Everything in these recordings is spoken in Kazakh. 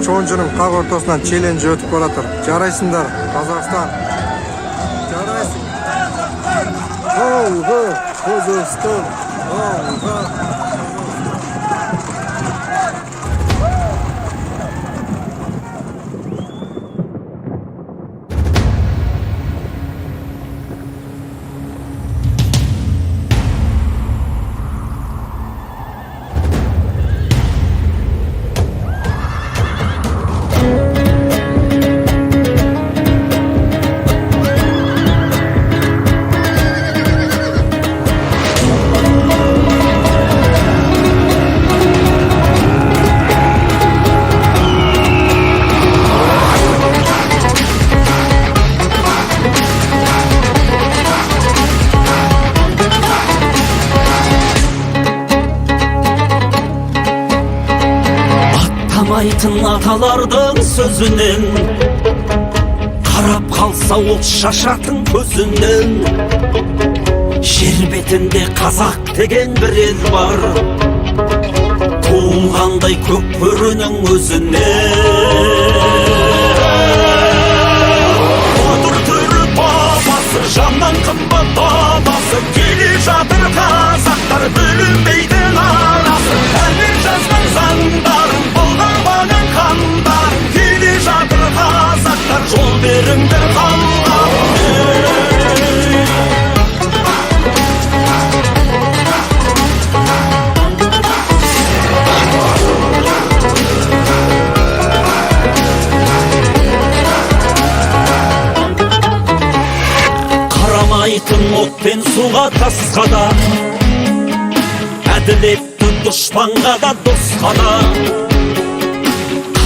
чоңжунун как ортосунан челленджи өтүп баратыр. Жарайсыңдар, Казакстан. Жарайсың. Казакстан. Айтын аталардың сөзінен қарап қалса от шашатын көзінен. Жер бетінде қазақ деген бір ел бар, туылғандай көк бөрінің өзінен. Отыр түрі бабасы, жаннан қымбат бабасы, келе жатыр қазақтар, бөлінбейді арасы. Әлмен жазған заңдарын бұлғамаған қандарын, келе жатыр қазақтар, жол беріңдер халға. Қарамайтын от пен суға тасқа да, әділетті дұшпанға да досқа да,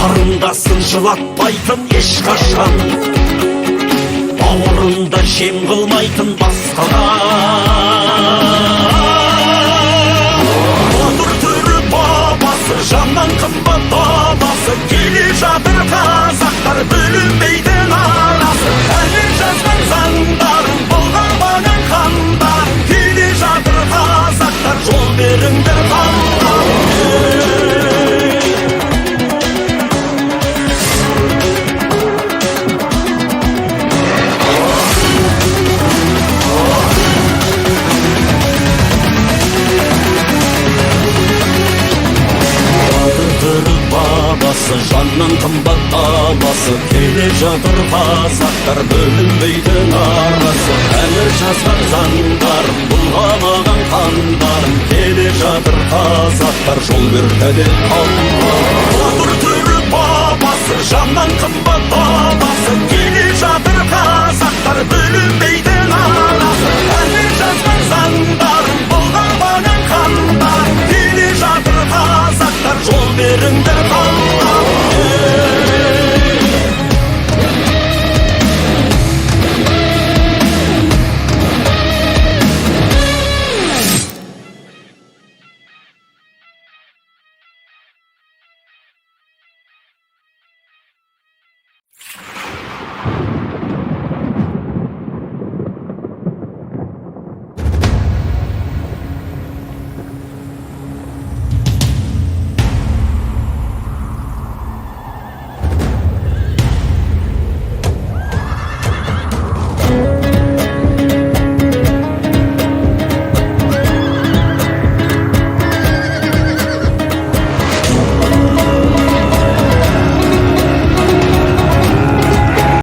қарындасын жылатпайтын ешқашан, бауырында жем қылмайтын басқа да. Отыр түрі бабасы, жаннан қымбат бабасы, келе жатыр қазақтар, бөлінбейді арасы. Әлмен жазған заңдарын бұлғамаған қандарын, келе жатыр қазақтар, жол беріңдер халға. Бабасы, жаннан қымбат бабасы, келе жатыр қазақтар, бөлінбейді арасы. Әмір жазған заңдарын, бұлғамаған қандарын, келе жатыр қазақтар, жол берді халға. Отыр түрі бабасы, жаннан қымбат бабасы, келе жатыр қазақтар, бөлінбейді арасы. Әмір жазған заңдарын, бұлғамаған қандарын, келе жатыр қазақтар, жол беріңдер халға.